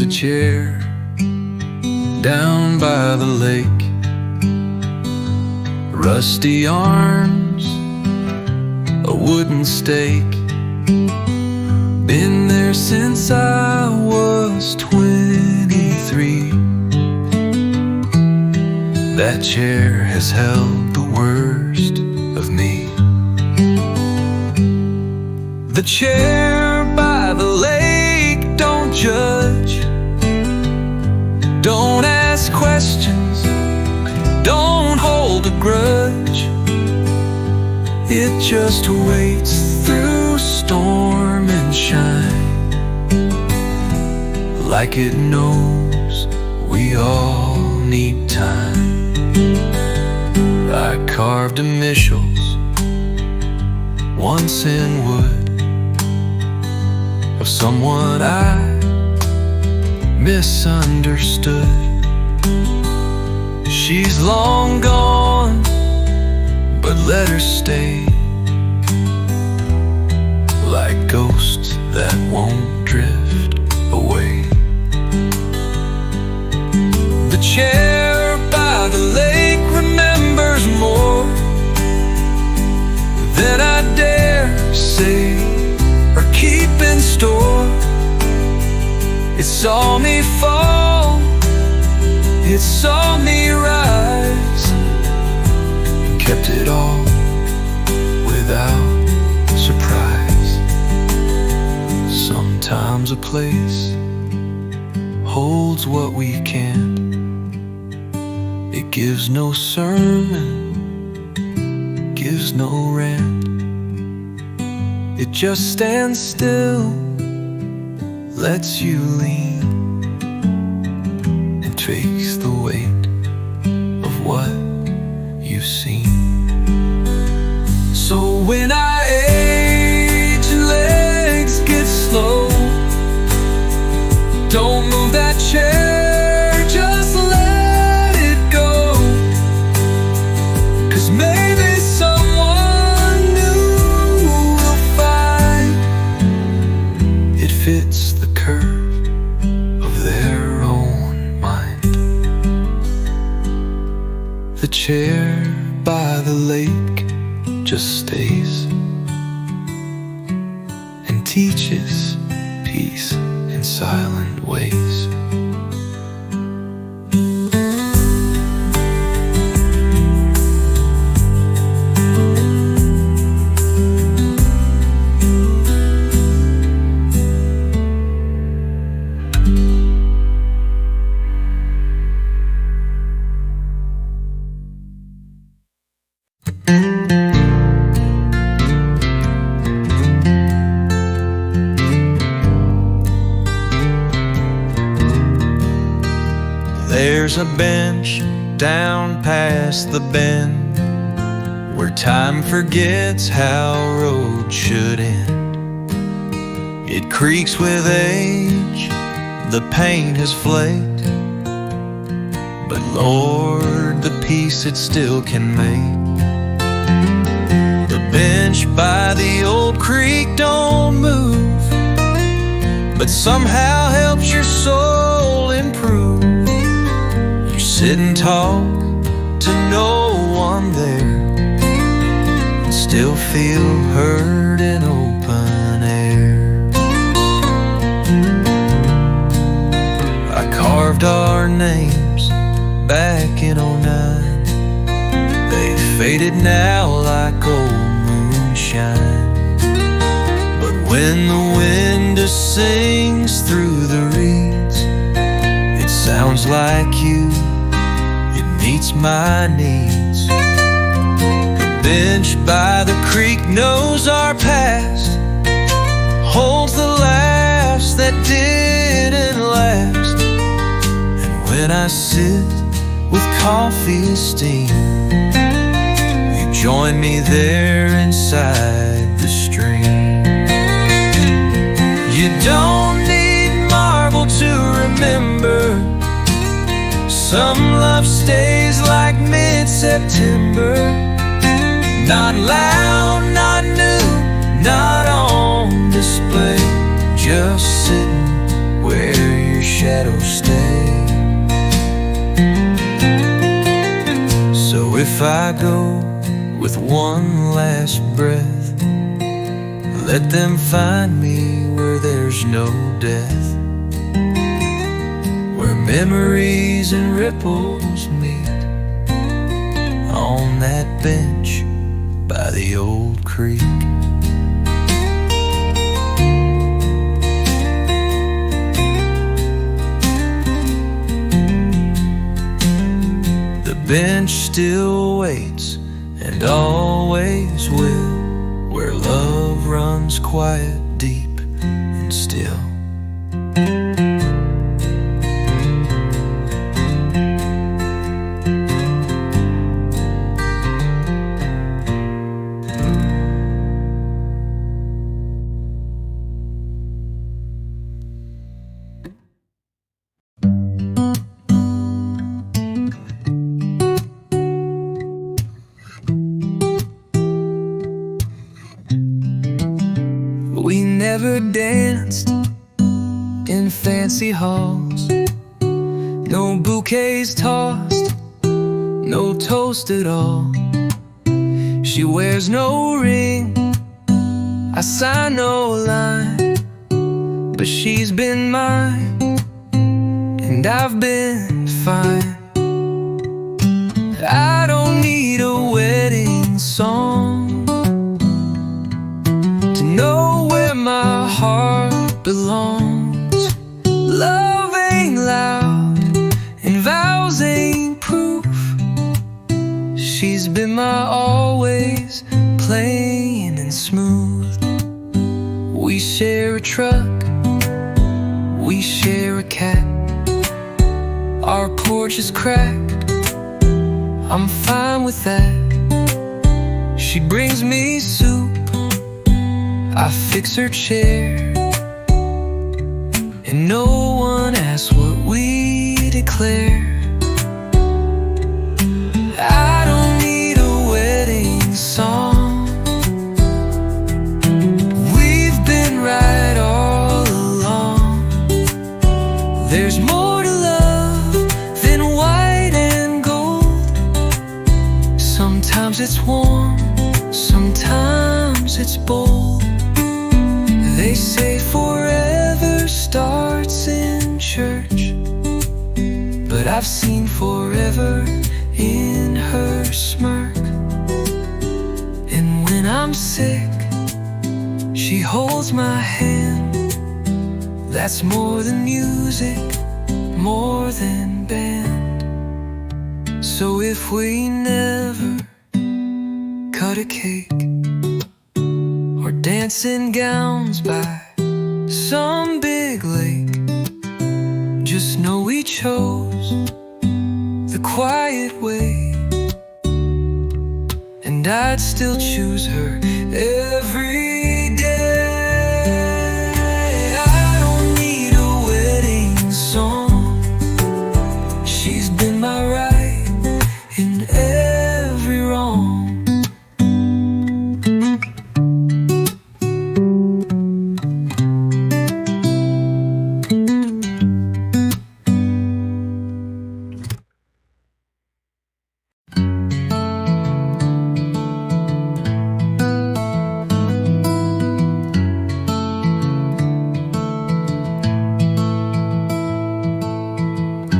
There's a chair down by the lake, rusty arms, a wooden stake. Been there since I was 23. That chair has held the worst of me. The chair by the lake, don't judge, don't ask questions, don't hold a grudge. It just waits through storm and shine, like it knows we all need time. I carved initials once in wood of someone I misunderstood. She's long gone, but let her stay, like ghosts that won't drift away. The chair by the lake remembers more than I dare say or keep in store. It saw me fall, it saw me rise, and kept it all without surprise. Sometimes a place holds what we can't. It gives no sermon, gives no rant. It just stands still, lets you lean, and takes the weight of what you've seen. So when I age and legs get slow, don't move that chair, just let it go. 'Cause maybe someone new will find it fits the curve of their own mind. The chair by the lake just stays and teaches peace in silent ways. There's a bench down past the bend where time forgets how roads should end. It creaks with age, the paint has flaked, but Lord, the peace it still can make. The bench by the old creek don't move, but somehow helps your soul improve. Sit and talk to no one there, and still feel heard in open air. I carved our names back in '09. They faded now like old moonshine. But when the wind sings through the reeds, it sounds like you, meets my needs. The bench by the creek knows our past, holds the laughs that didn't last. And when I sit with coffee steam, you join me there inside the stream. You don't need marble to remember, some love stays like mid-September. Not loud, not new, not on display, just sitting where you're shadows stay. So if I go with one last breath, let them find me where there's no death, where memories and ripples meet, on that bench by the old creek. The bench still waits and always will, where love runs quiet, deep and still. We never danced in fancy halls, no bouquets tossed, no toast at all. She wears no ring, I sign no line, but she's been mine, and I've been fine. I don't need a wedding song to know where my heart belongs. Love ain't loud and vows ain't proof. She's been my always, plain and smooth. We share a truck, we share a cat, our porch is cracked, I'm fine with that. She brings me soup, I fix her chair, and no one asks what we declare. I don't need a wedding song, we've been right all along. There's more to love than white and gold. Sometimes it's warm, sometimes it's bold. They say forever starts in church, but I've seen forever in her smirk. And when I'm sick, she holds my hand. That's more than music, more than band. So if we never cut a cake or dance in gowns by some big lake, just know we chose the quiet way, and I'd still choose her every day. I don't need a wedding song, she's been my right in every wrong.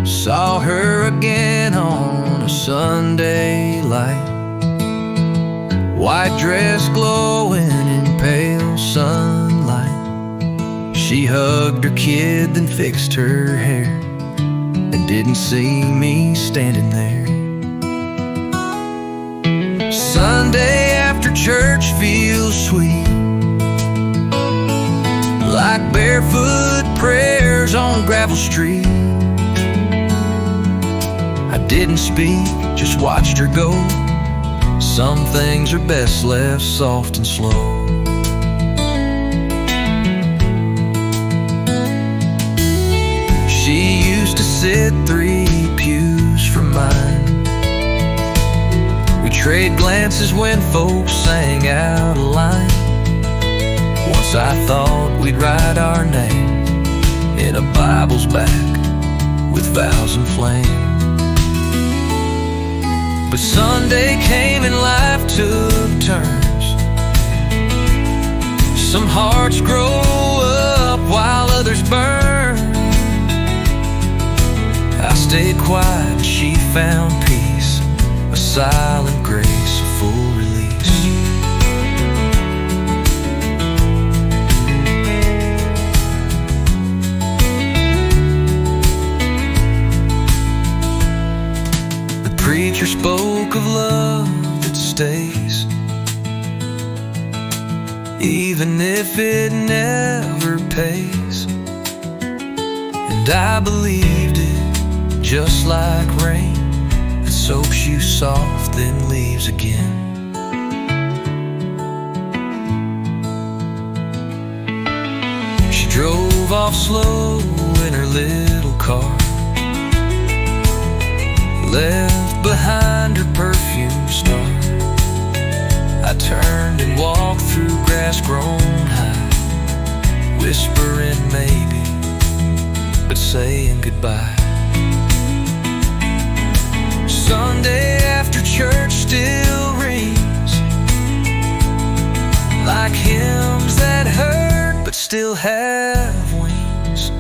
Saw her again on a Sunday light, white dress glowing in pale sunlight. She hugged her kid, then fixed her hair, and didn't see me standing there. Sunday after church feels sweet, like barefoot prayers on gravel street. I didn't speak, just watched her go. Some things are best left soft and slow. She used to sit 3 pews from mine. We trade glances when folks sang out a line. Once I thought we'd write our name in a Bible's back with vows and flame. But Sunday came and life took turns. Some hearts grow up while others burn. I stayed quiet and she found peace, a silent grace, a full release. The preacher spoke of love that stays, even if it never pays. And I believed it, just like rain that soaks you soft then leaves again. She drove off slow in her little car, left behind her perfume star. I turned and walked through grass grown high, whispering maybe, but saying goodbye. Sunday after church still rings like hymns that hurt but still have wings.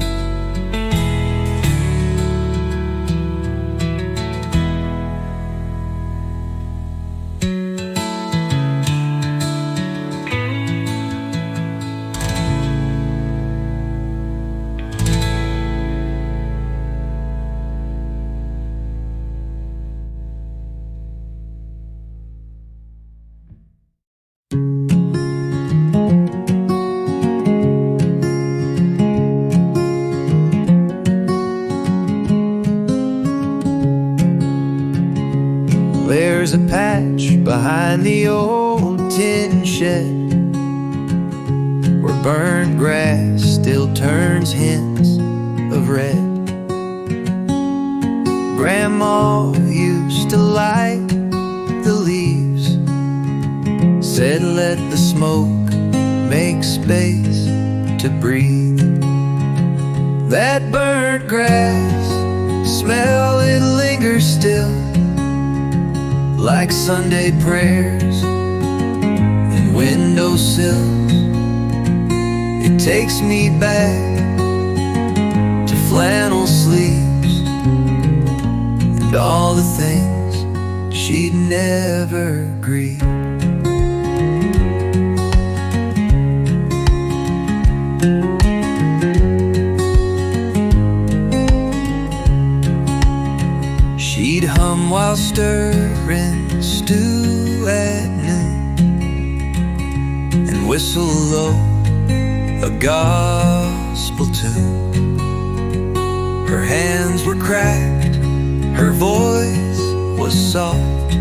There's a patch behind the old tin shed where burnt grass still turns hints of red. Grandma used to light the leaves, said let the smoke make space to breathe. That burnt grass smell, it lingers still, like Sunday prayers and windowsills. It takes me back to flannel sleeves and all the things she'd never grieve. She'd hum while stirring stew at noon and whistle low a gospel tune. Her hands were cracked, her voice was soft,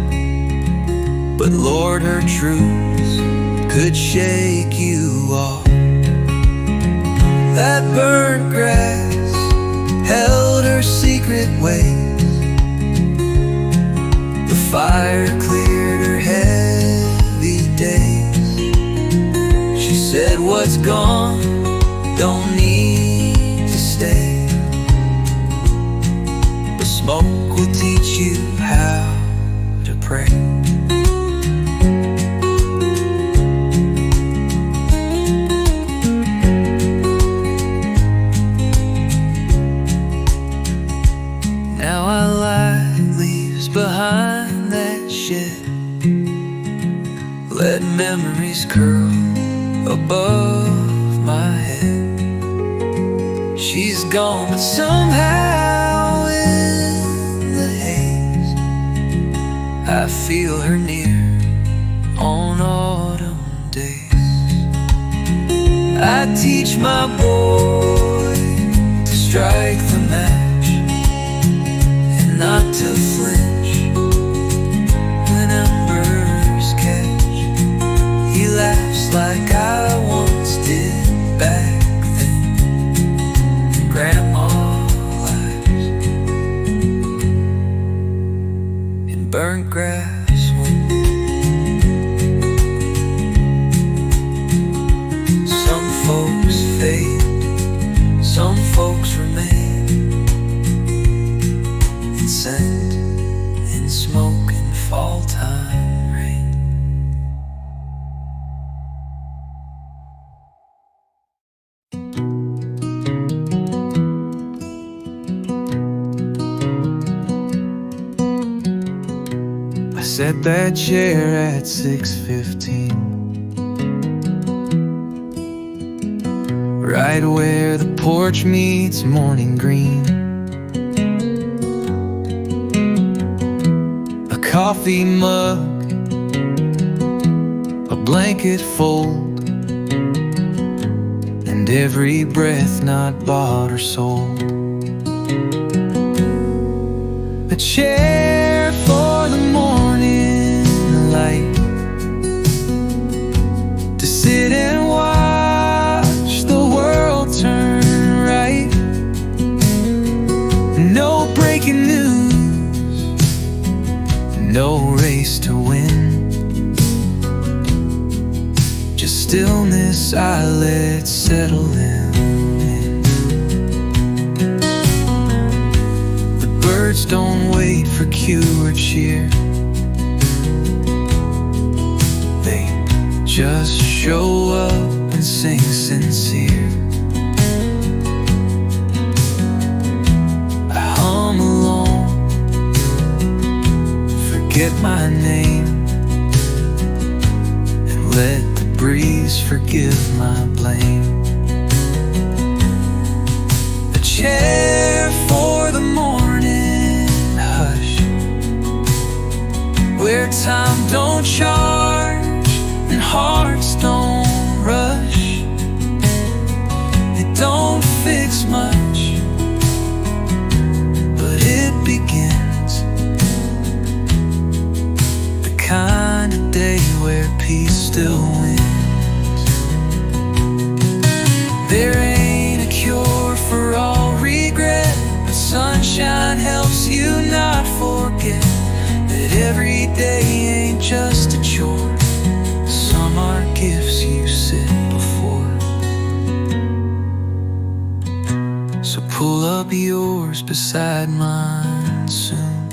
but Lord, her truths could shake you off. That burnt grass held her secret ways. The fire cleared her heavy days. She said, what's gone don't need to stay. The smoke will teach you how to pray. Now I lie leaves behind that shed, let memories curl above my head. She's gone, but somehow in the haze I feel her near on autumn days. I teach my boy to strike the match and not to flinch when embers catch. He laughs like I once did back then. Grandma lies in burnt grass wind. Some folks fade, some folks remain. scent in smoke and fall time rain. I set that chair at 6:15, right where the porch meets morning green. A coffee mug, a blanket fold, and every breath not bought or sold. A chair for the morning light, to sit and watch the world turn right. No breaking news, no race to win, just stillness I let settle in. The birds don't wait for cue or cheer, they just show up and sing sincere. I hum along, forget my name, and let the breeze forgive my blame. A chair for the morning hush, where time don't charge and hearts don't rush. It don't fix much, but it begins. The kind of day where peace still wins. There ain't a cure for all regret, but sunshine helps you not forget that every day ain't just a chore. Some are gifts you sit before. So pull up yours beside mine soon.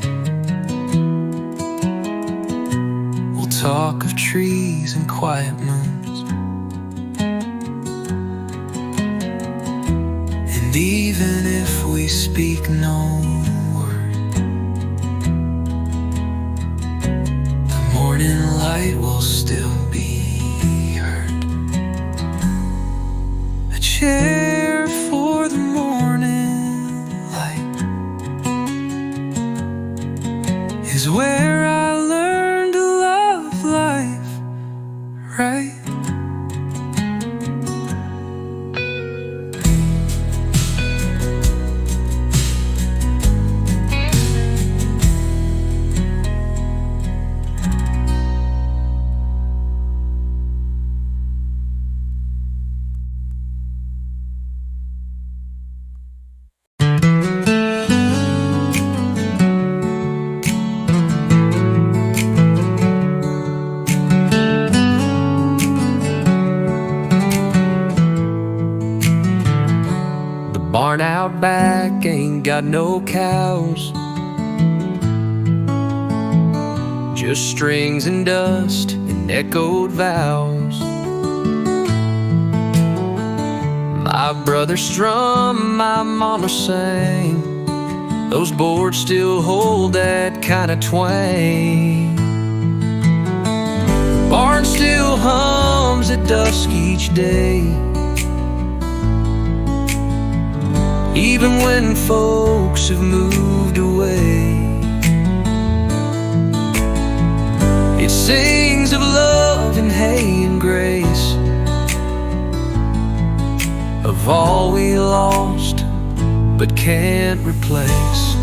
We'll talk of trees and quiet moons, and even if we speak no word, the morning light will still be heard. A chair for the morning light is where I learned to love life right. Barn out back ain't got no cows, just strings and dust and echoed vows. My brother strummed, my mama sang, those boards still hold that kind of twang. The barn still hums at dusk each day, even when folks have moved away. It sings of love and hay and grace, of all we lost but can't replace.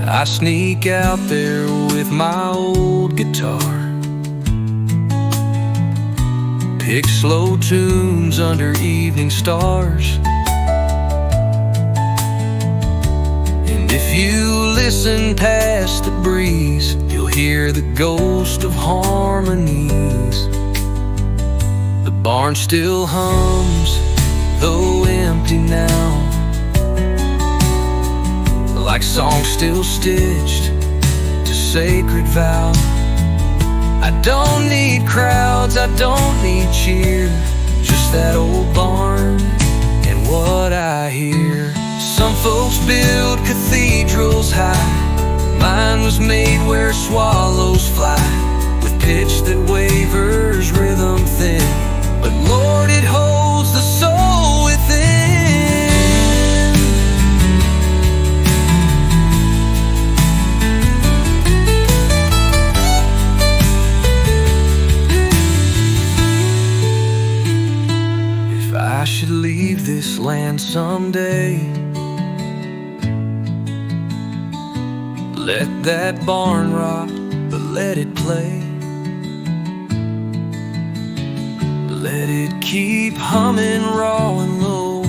I sneak out there with my old guitar, pick slow tunes under evening stars. And if you listen past the breeze, you'll hear the ghost of harmonies. The barn still hums though empty now, like songs still stitched to sacred vow. I don't need crowds, I don't need cheer, just that old barn and what I hear. Some folks build cathedrals high, mine was made where swallows fly, with pitch that wavers, rhythm thin, but Lord, it holds the soul within. If I should leave this land someday, let that barn rot, but let it play. Let it keep humming raw and low,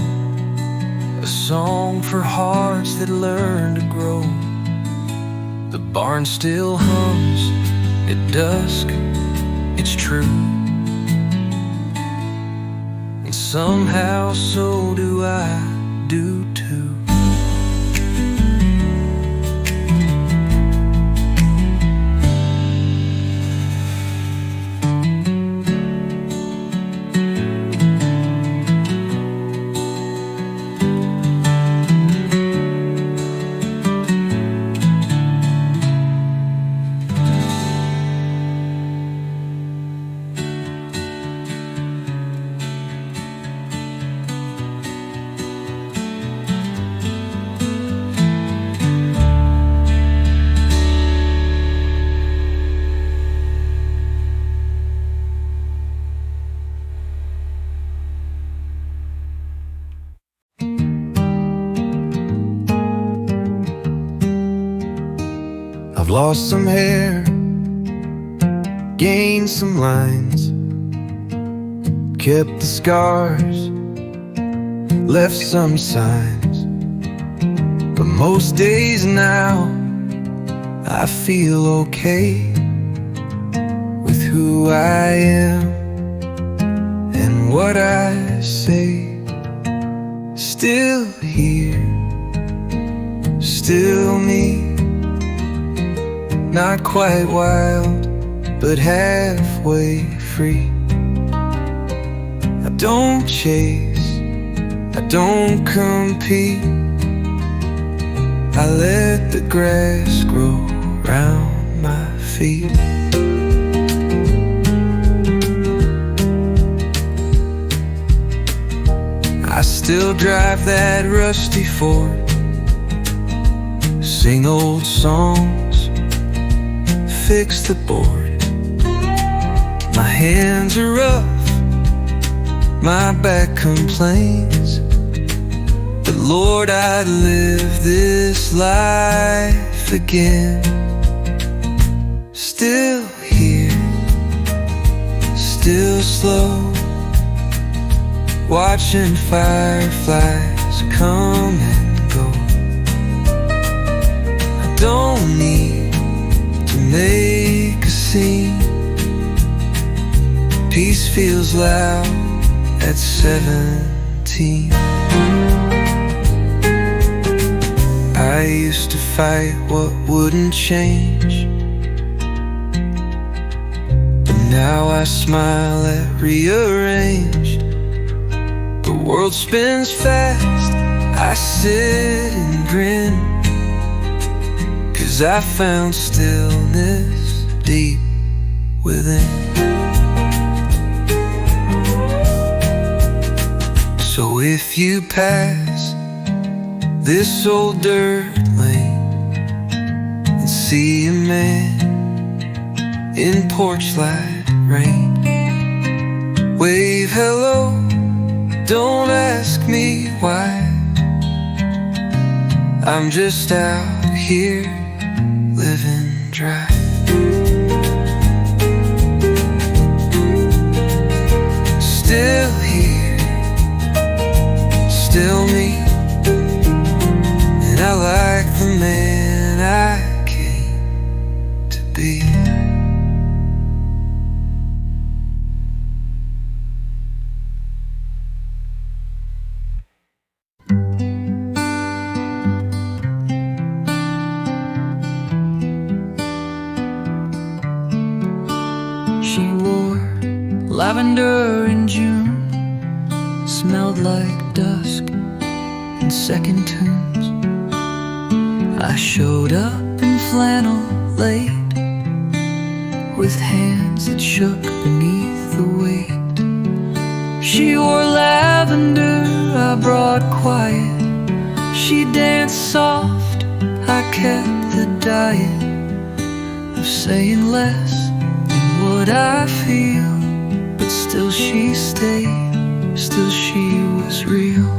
a song for hearts that learn to grow. The barn still hums at dusk, it's true, and somehow so do I do too. I've lost some hair, gained some lines, kept the scars, left some signs. But most days now I feel okay with who I am and what I say. Still here, still me, not quite wild, but halfway free. I don't chase, I don't compete, I let the grass grow round my feet. I still drive that rusty Ford, sing old songs, fix the board. My hands are rough, my back complains, but Lord, I'd live this life again. Still here, still slow, watching fireflies come and go. I don't need to make a scene, peace feels loud at 17. I used to fight what wouldn't change, but now I smile at rearranged. The world spins fast, I sit and grin, 'cause I found stillness deep within. So if you pass this old dirt lane and see a man in porch light rain, wave hello, don't ask me why. I'm just out here living dry. Still here, still me, and I like the man I came to be. Lavender in June smelled like dusk and second tunes. I showed up in flannel late, with hands that shook beneath the weight. She wore lavender, I brought quiet. She danced soft, I kept the diet of saying less than what I feel. But still she stayed, still she was real.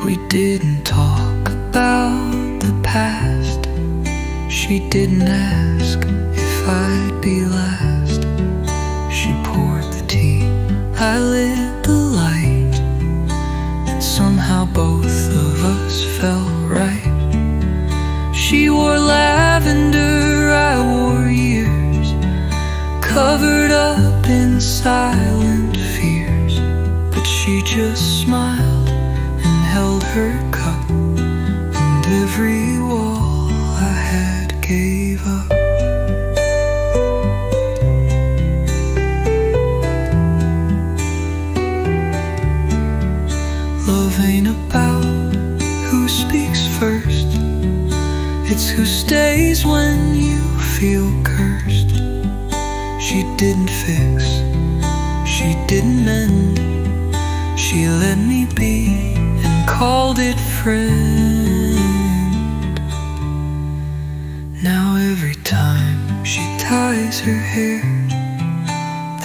We didn't talk about the past. She didn't ask if I'd be last. She poured the tea, I lit the light, and somehow both of us felt right. She wore lavender, I wore years, covered up in silent fears. But she just smiled and held her cup, and every wall I had gave up. Love ain't about who speaks first, it's who stays when you feel cursed. She didn't fix, she didn't mend, she let me be and called it friend. Now every time she ties her hair,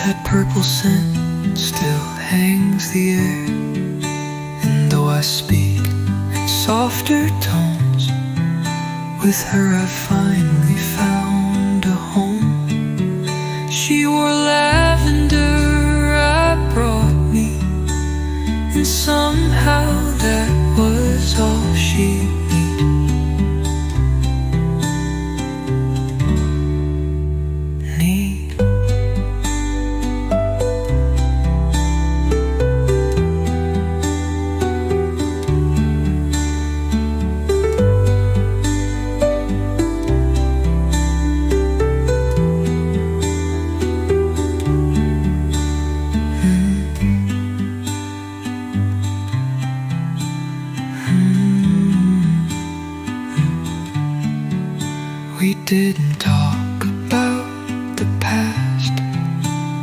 that purple scent still hangs the air. And though I speak in softer tones, with her I finally found a home. She wore lavender, I brought me, and somehow that was all she need. We didn't talk about the past.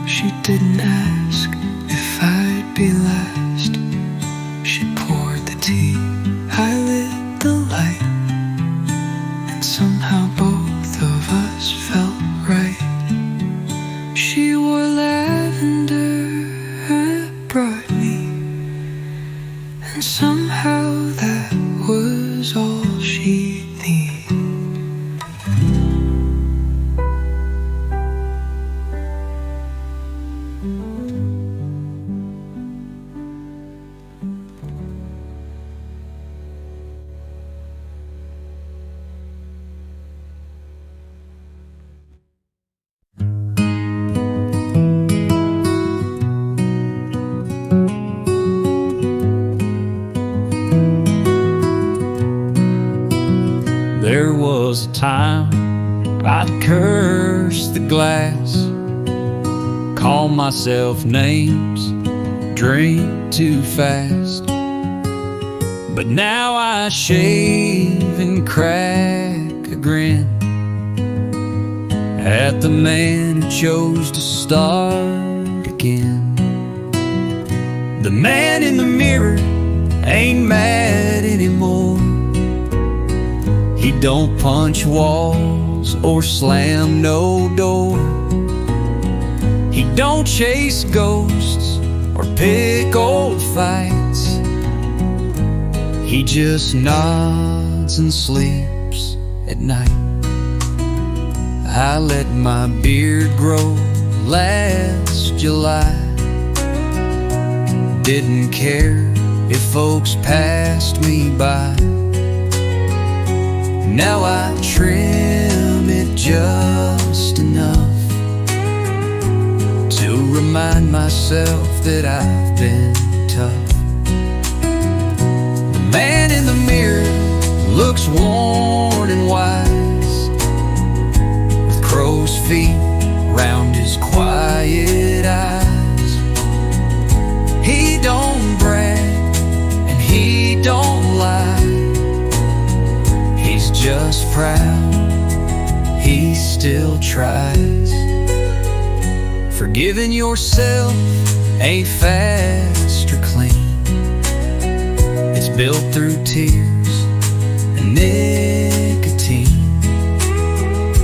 She didn't ask if I'd be last. She poured the tea, I lit the light, and somehow both of us felt right. She wore lavender, it brought me, and somehow that was all she needed. There was a time I'd curse the glass, call myself names, drink too fast. But now I shave and crack a grin at the man who chose to start again. The man in the mirror ain't mad anymore. He don't punch walls or slam no door. He don't chase ghosts or pick old fights. He just nods and sleeps at night. I let my beard grow last July. Didn't care if folks passed me by. Now I trim it just enough to remind myself that I've been tough. The man in the mirror looks worn and wise, with crow's feet still tries. Forgiving yourself ain't fast or clean. It's built through tears and nicotine.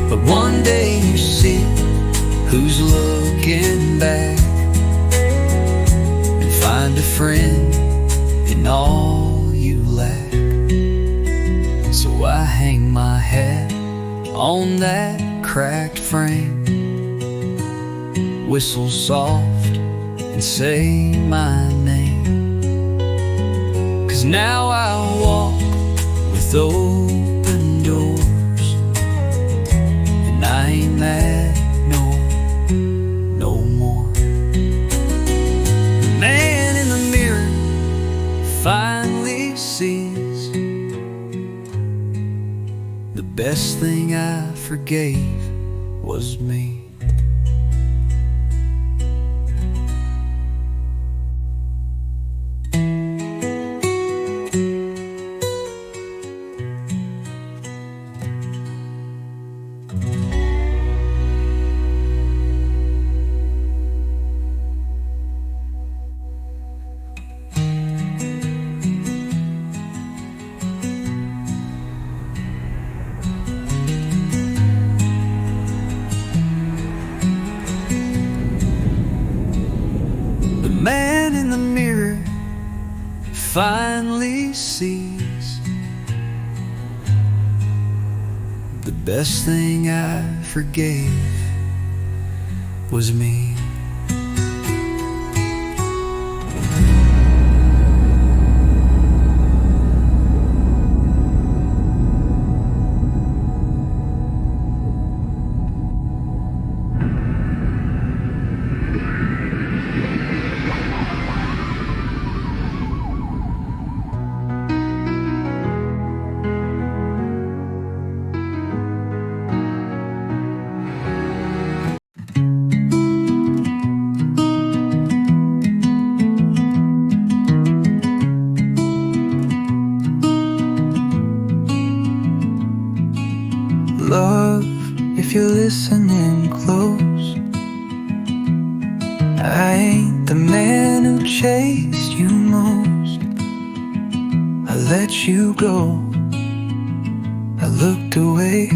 But one day you see who's looking back, and find a friend in all you lack. So I hang my hat on that cracked frame, whistle soft and say my name. 'Cause now I walk with open doors, and I ain't mad no more. The man in the mirror finally sees the best thing I forgave was me. The man in the mirror finally sees the best thing I forgave was me. Love, if you're listening close, I ain't the man who chased you most. I let you go, I looked away,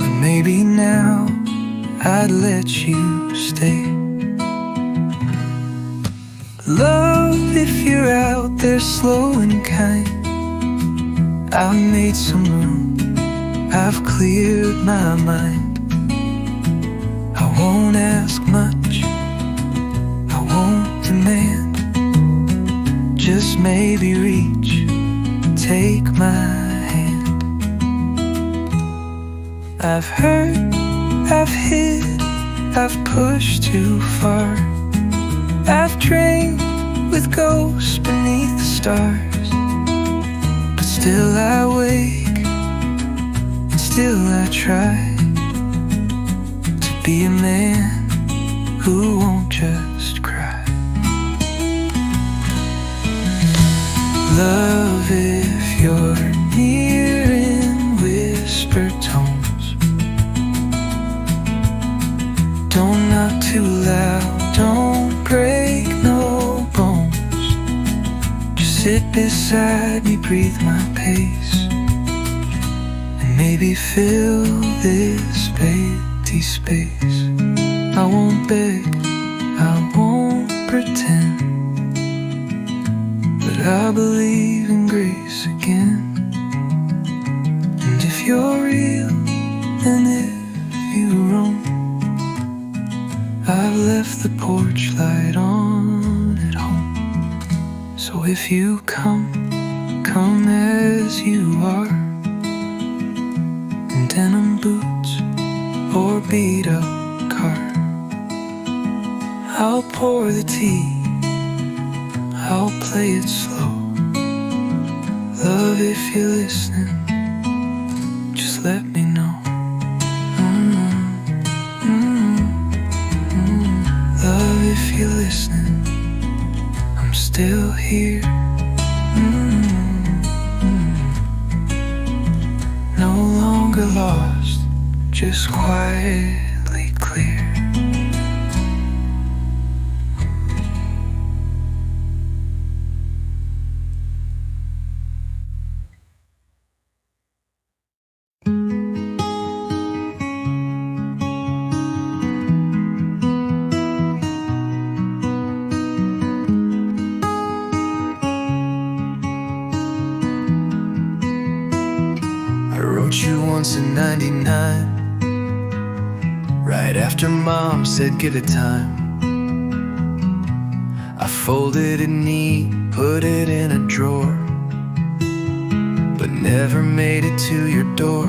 but maybe now I'd let you stay. Love, if you're out there slow and kind, I've made some room, I've cleared my mind. I won't ask much, I won't demand, just maybe reach, take my hand. I've hurt, I've hid, I've pushed too far, I've drained with ghosts beneath the stars, but still I wake, still I try to be a man who won't just cry. Love, if you're near in whisper tones, don't knock too loud, don't break no bones. Just sit beside me, breathe my pace, maybe fill this empty space. I won't beg, I won't pretend, but I believe in grace again. And if you're real, and if you roam, I've left the porch light on at home. So if you come as you are, denim boots or beat up car, I'll pour the tea, I'll play it slow. Love, if you're listening, just let me know. Love, if you're listening, I'm still here. No longer lost, just quietly clear. I wrote you once in '99, right after Mom said give it time. I folded it neat, put it in a drawer, but never made it to your door.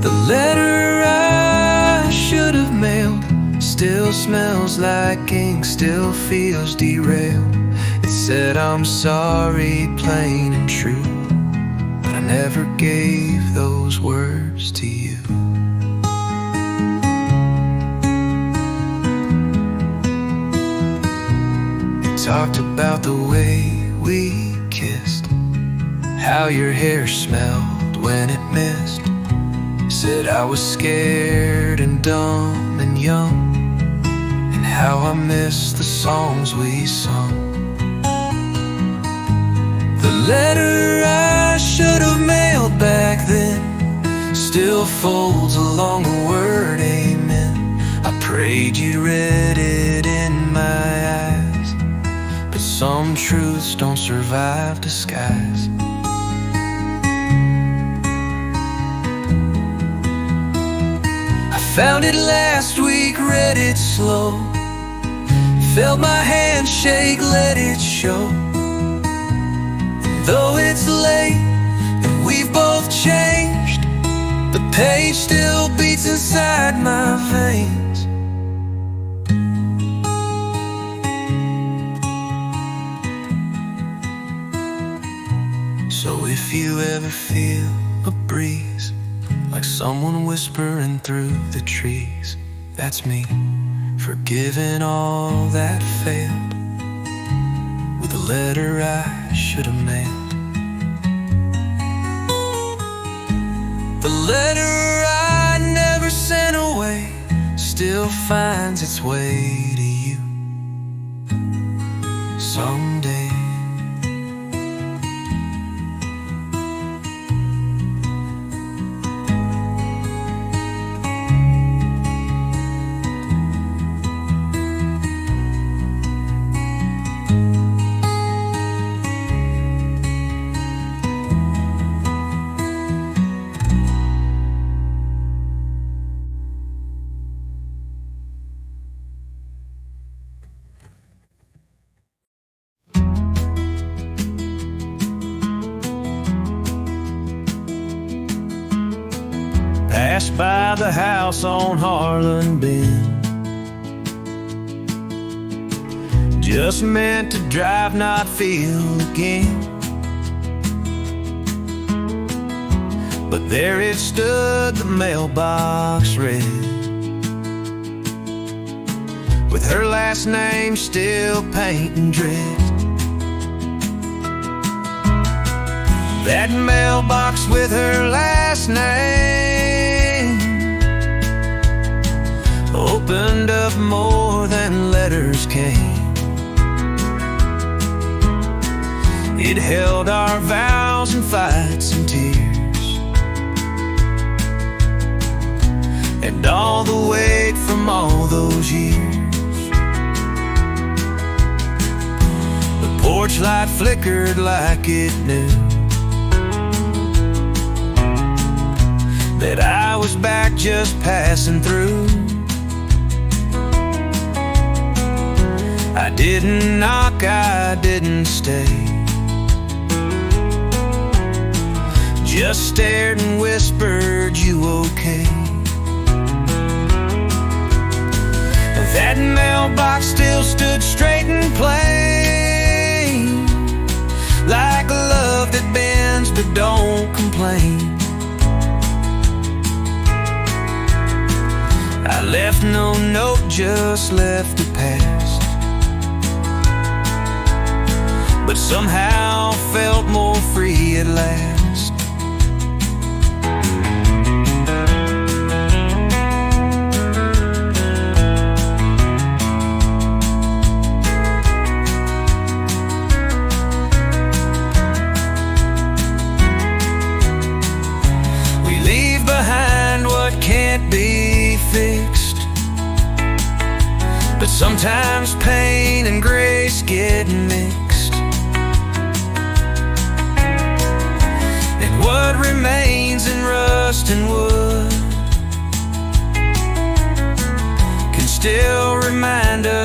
The letter I should have mailed still smells like ink, still feels derailed. It said I'm sorry, plain and true, but I never gave those words to you. Talked about the way we kissed, how your hair smelled when it missed. Said I was scared and dumb and young, and how I missed the songs we sung. The letter I should have mailed back then still folds along the word amen. I prayed you read it in my eyes, but some truths don't survive disguise. I found it last week, read it slow, felt my hand shake, let it show. And though it's late and we've both changed, the page still beats inside my veins. So if you ever feel a breeze, like someone whispering through the trees, that's me, forgiving all that failed with a letter I should have mailed. The letter I never sent away still finds its way to you someday. Passed by the house on Harlan Bend, just meant to drive, not feel again. But there it stood, the mailbox red, with her last name still painting dread. That mailbox with her last name opened up more than letters came. It held our vows and fights and tears, and all the weight from all those years. The porch light flickered like it knew that I was back just passing through. I didn't knock, I didn't stay, just stared and whispered, you okay? That mailbox still stood straight and plain, like a love that bends but don't complain. I left no note, just left a past, but somehow felt more free at last.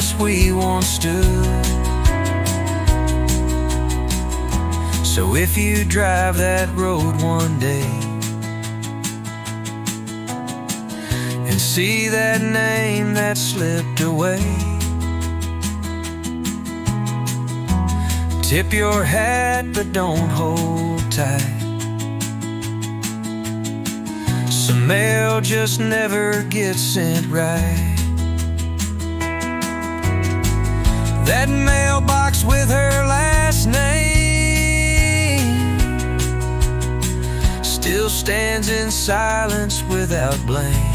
us we once stood. So if you drive that road one day and see that name that slipped away, tip your hat but don't hold tight. Some mail just never gets sent right. That mailbox with her last name still stands in silence without blame.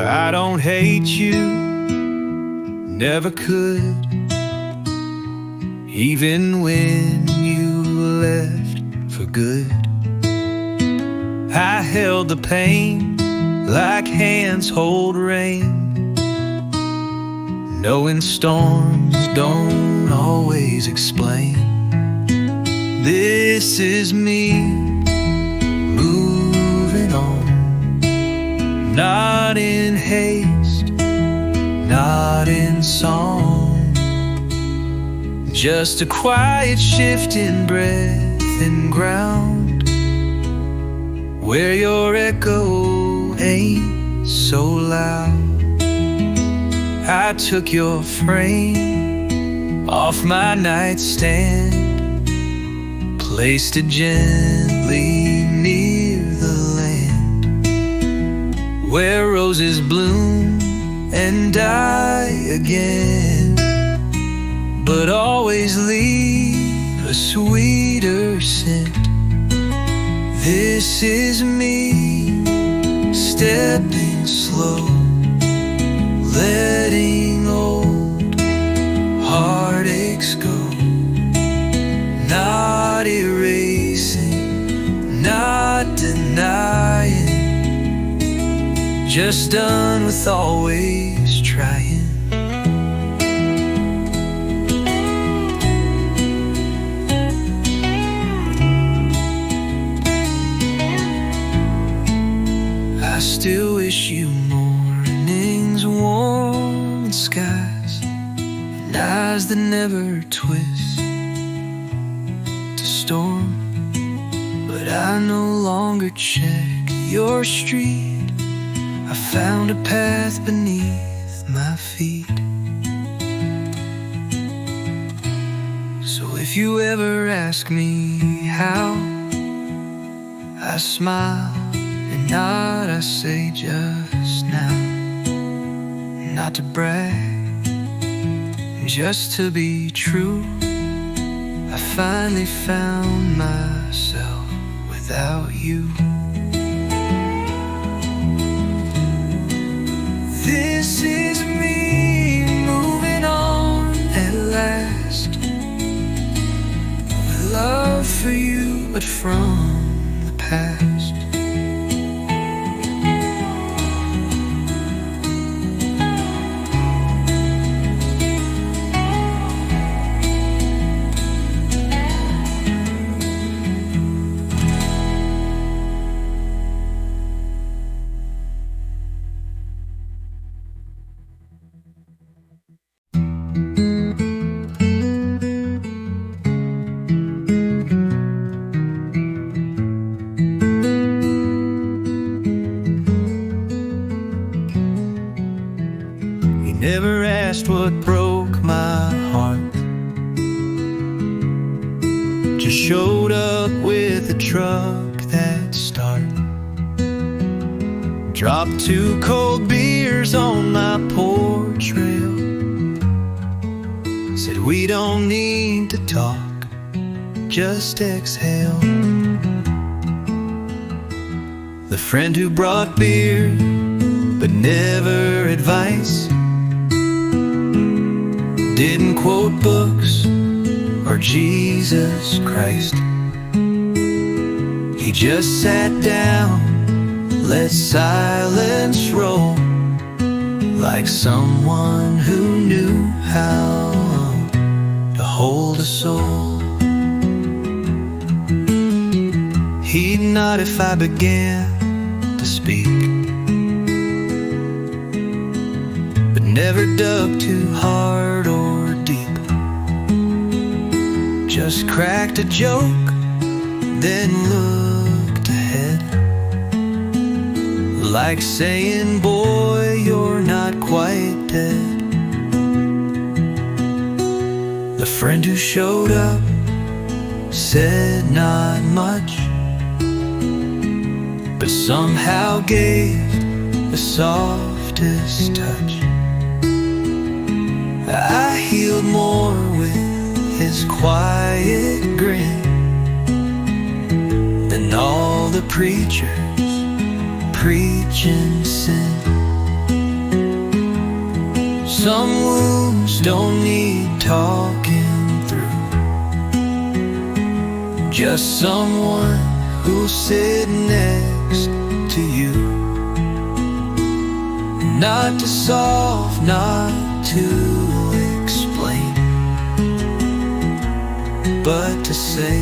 I don't hate you, never could, even when you left for good. I held the pain like hands hold rain, knowing storms don't always explain. This is me moving on, not in haste, not in song, just a quiet shift in breath and ground, where your echo ain't so loud. I took your frame off my nightstand, placed it gently near the land where roses bloom and die again, but always leave a sweeter scent. This is me stepping slow, letting old heartaches go, not erasing, not denying, just done with always trying. I still wish you mornings warm and skies and eyes that never twist to storm, but I no longer check your street. I found a path beneath my feet. So if you ever ask me how, I smile and nod. I say just now, not to brag, just to be true. I finally found myself without you. This is me moving on at last, with love for you but from the past. Never asked what broke my heart, just showed up with a truck that start. Dropped 2 cold beers on my porch rail, said we don't need to talk, just exhale. The friend who brought beer but never advice, didn't quote books or Jesus Christ. He just sat down, let silence roll, like someone who knew how to hold a soul. He'd nod if I began to speak, but never dug too hard or deep. Just cracked a joke, then looked ahead, like saying, boy, you're not quite dead. The friend who showed up said not much, but somehow gave the softest touch. I healed more with his quiet grin than all the preachers preaching sin. Some wounds don't need talking through, just someone who'll sit next to you. Not to solve, not to explain, but to say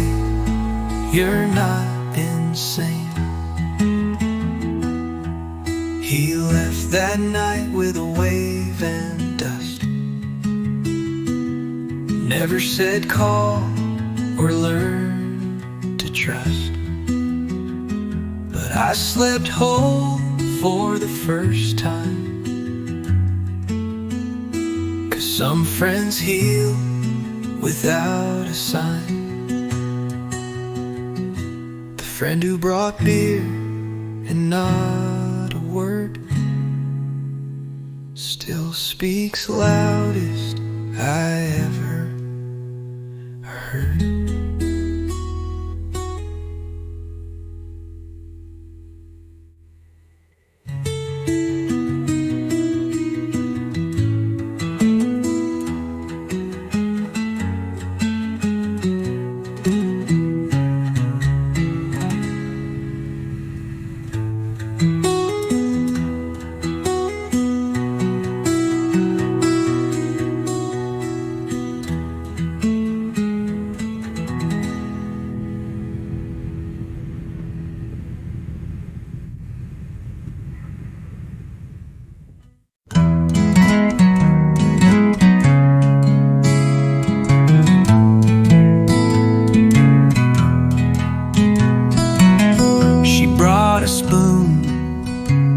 you're not insane. He left that night with a wave and dust, never said call or learn to trust. But I slept whole for the first time, 'cause some friends heal without a sign. The friend who brought beer and not a word still speaks loudest I ever heard.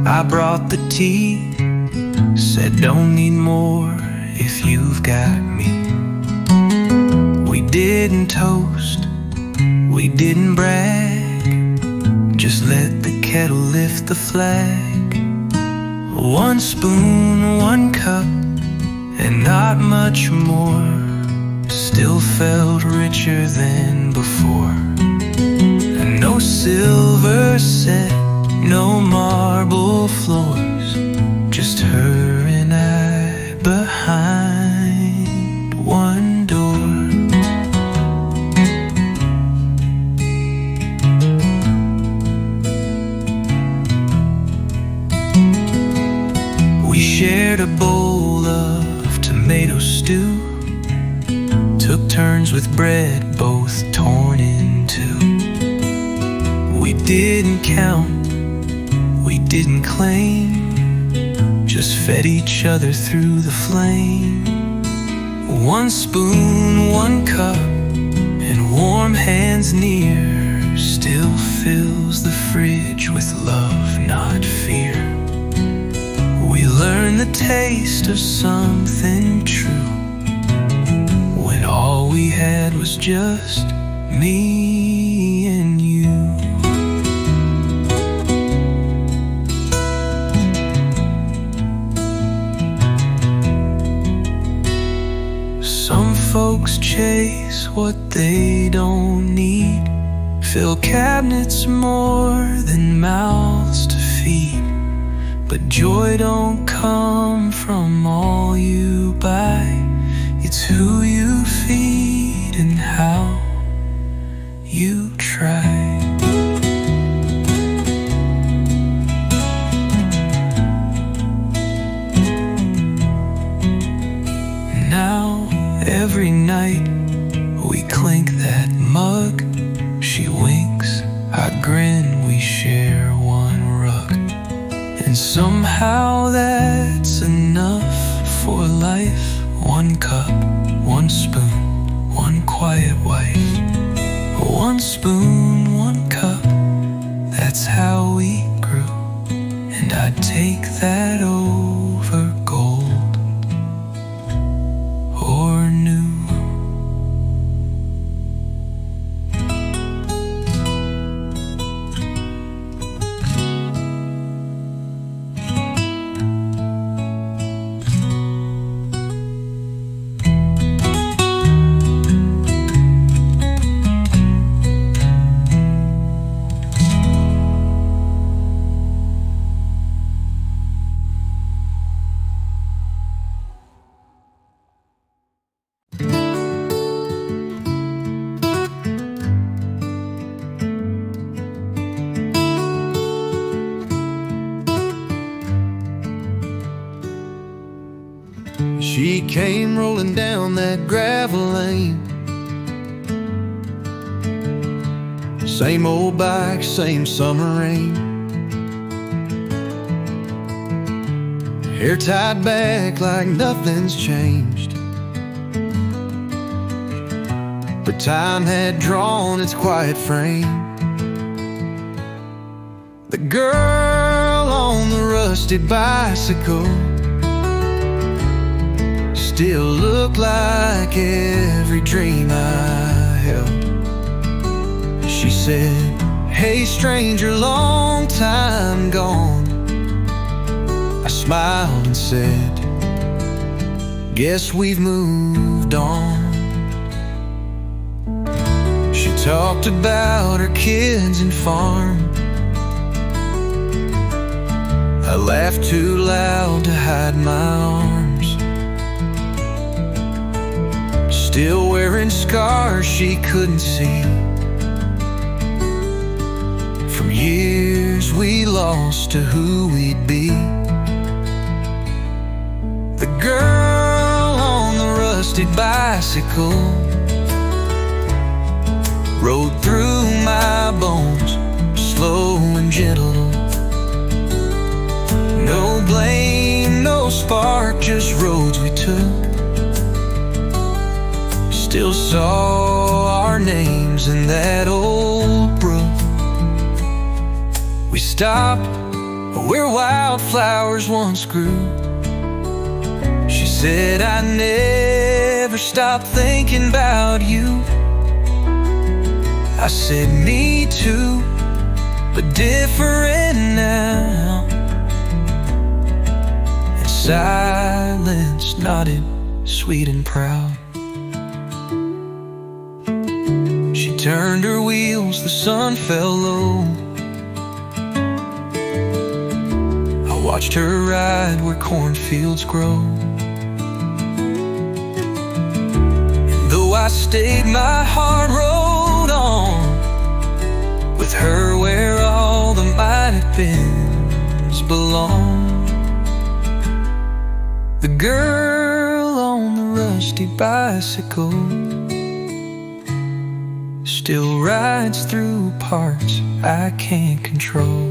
I brought the tea, said don't need more if you've got me. We didn't toast, we didn't brag, just let the kettle lift the flag. One spoon, one cup, and not much more, still felt richer than before. And no silver set, no marble floors, just her and I behind one door. We shared a bowl of tomato stew, took turns with bread both torn in two. We didn't count, we didn't claim, just fed each other through the flame. One spoon, one cup, and warm hands near, still fills the fridge with love, not fear. We learned the taste of something true, when all we had was just me and you. Some folks chase what they don't need, fill cabinets more than mouths to feed. But joy don't come from all you buy. It's who you feed and how you try. Now every night we clink that mug. She winks, I grin, we share one rug. And somehow that's enough for life. One cup, one spoon, one quiet wife. One spoon, one cup, that's how we grew. And I'd take that over gold or new. She came rolling down that gravel lane. Same old bike, same summer rain. Hair tied back like nothing's changed. But time had drawn its quiet frame. The girl on the rusted bicycle still looked like every dream I held. She said, "Hey stranger, long time gone." I smiled and said, "Guess we've moved on." She talked about her kids and farm. I laughed too loud to hide my arms. Still wearing scars she couldn't see from years we lost to who we'd be. The girl on the rusted bicycle rode through my bones, slow and gentle. No blame, no spark, just roads we took. Still saw our names in that old brook. We stopped where wildflowers once grew. She said, "I never stopped thinking about you." I said, "Me too, but different now." And silence nodded, sweet and proud. She turned her wheels, the sun fell low. I watched her ride where cornfields grow. And though I stayed, my heart rode on, with her where all the might have beens belong. The girl on the rusty bicycle still rides through parts I can't control.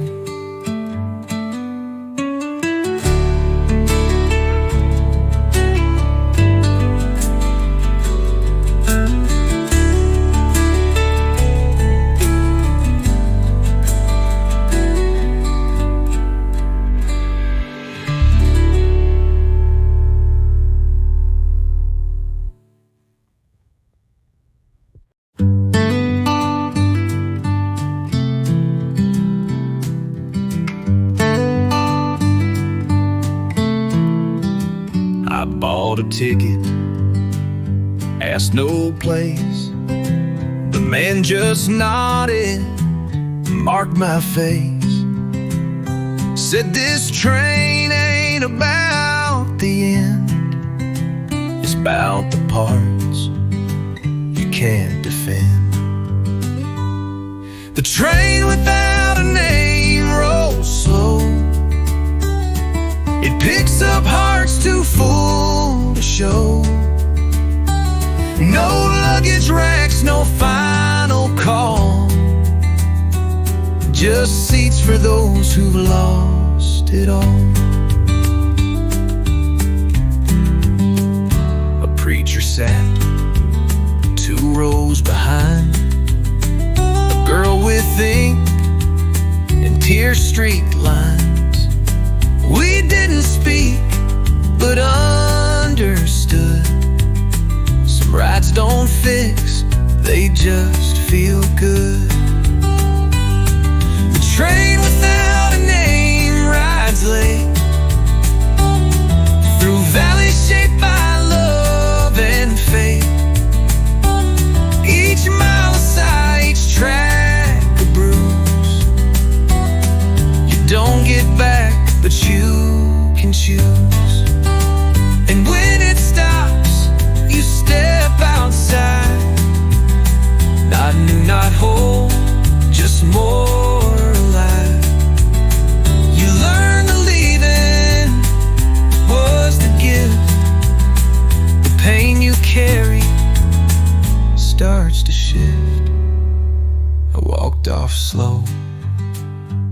Bought a ticket, asked no place. The man just nodded, marked my face, said this train ain't about the end, it's about the parts you can't defend. The train without a name rolls slow, it picks up hearts too full to show. No luggage racks, no final call, just seats for those who've lost it all. A preacher sat 2 rows behind, a girl with ink and tear streaked lines. We didn't speak, but understood. Some rides don't fix, they just feel good. The train without a name rides late through valleys shaped by love and fate. Each mile a sigh, each track a bruise. You don't get back, but you can choose. And when it stops, you step outside, not new, not whole, just more alive. You learn the leaving was the gift. The pain you carry starts to shift. I walked off slow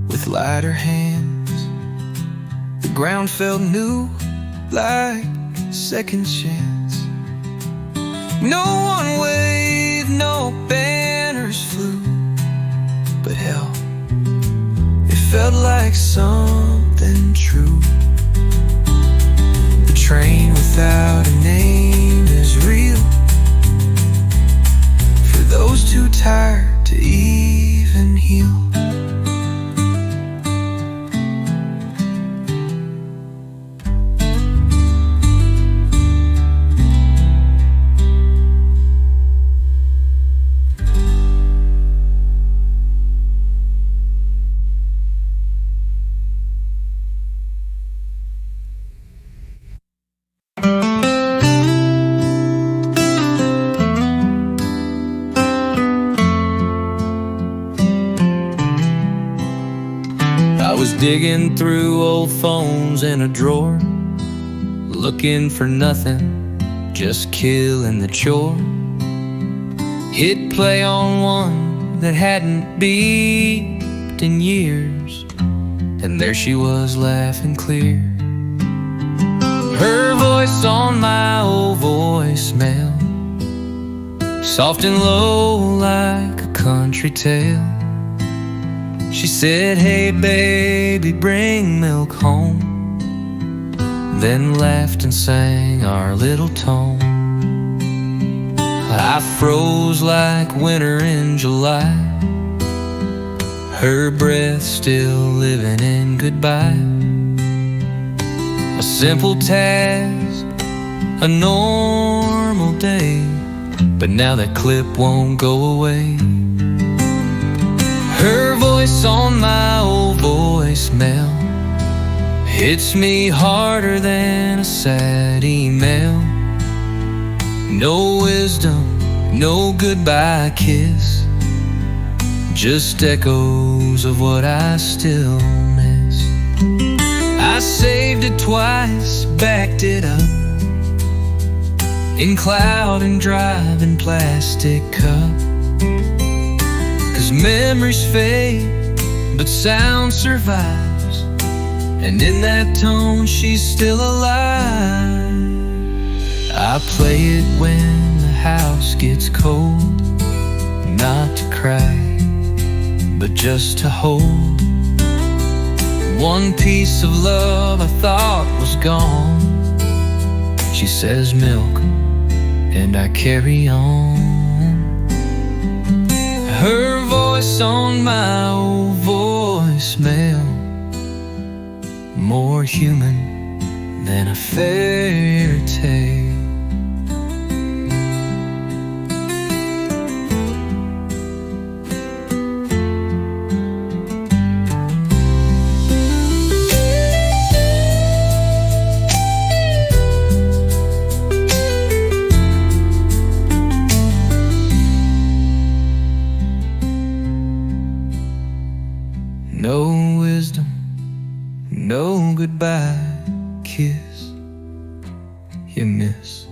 with lighter hands. The ground felt new, like second chance. No one waved, no banners flew, but hell, it felt like something true. The train without a name is real for those too tired to even heal. Digging through old phones in a drawer, looking for nothing, just killing the chore. Hit play on one that hadn't beeped in years, and there she was laughing clear. Her voice on my old voicemail, soft and low like a country tale. She said, hey baby, bring milk home, then laughed and sang our little tone. I froze like winter in July, her breath still living in goodbye. A simple task, a normal day, but now that clip won't go away. Her voice on my old voicemail hits me harder than a sad email. No wisdom, no goodbye kiss, just echoes of what I still miss. I saved it twice, backed it up in cloud and drive and plastic cup. 'Cause memories fade, but sound survives, and in that tone she's still alive. I play it when the house gets cold, not to cry, but just to hold. One piece of love I thought was gone. She says milk, and I carry on. Her voice on my old voicemail, more human than a fairy tale. no goodbye kiss you miss.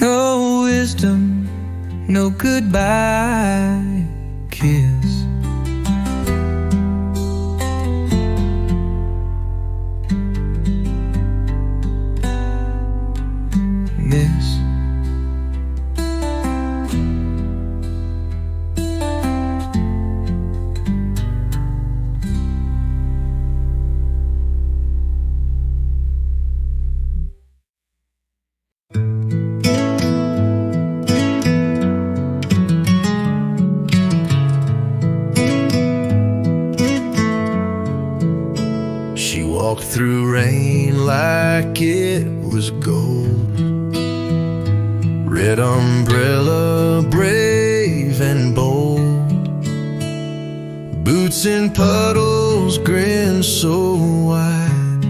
No wisdom, no goodbye kiss. Miss. She walked through rain like it was gold. Red umbrella, brave and bold. Boots in puddles, grin so wide,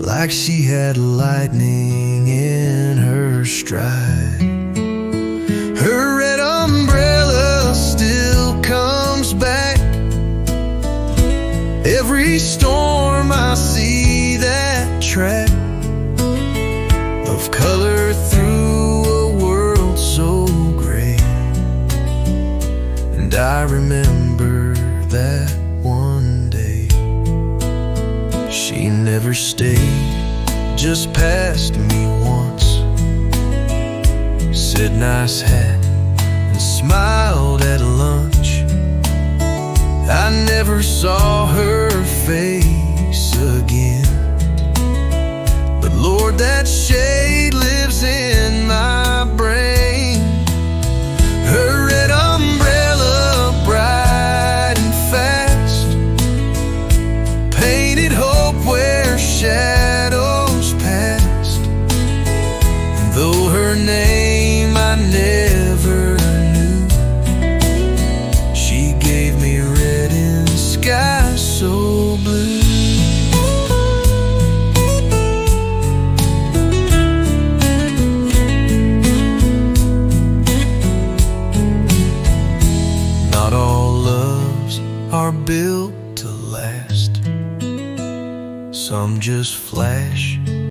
like she had lightning in her stride. Her red umbrella still comes back. Every storm I see that track of color through a world so gray. And I remember that one day she never stayed, just passed me once, said nice hat and smiled at lunch. I never saw her face again, but Lord, that shade lives in my brain. Her red umbrella, bright and fast, painted hope where shadows passed. And though her name I never knew, she gave me red in the sky so blue. Not all loves are built to last. Some just flash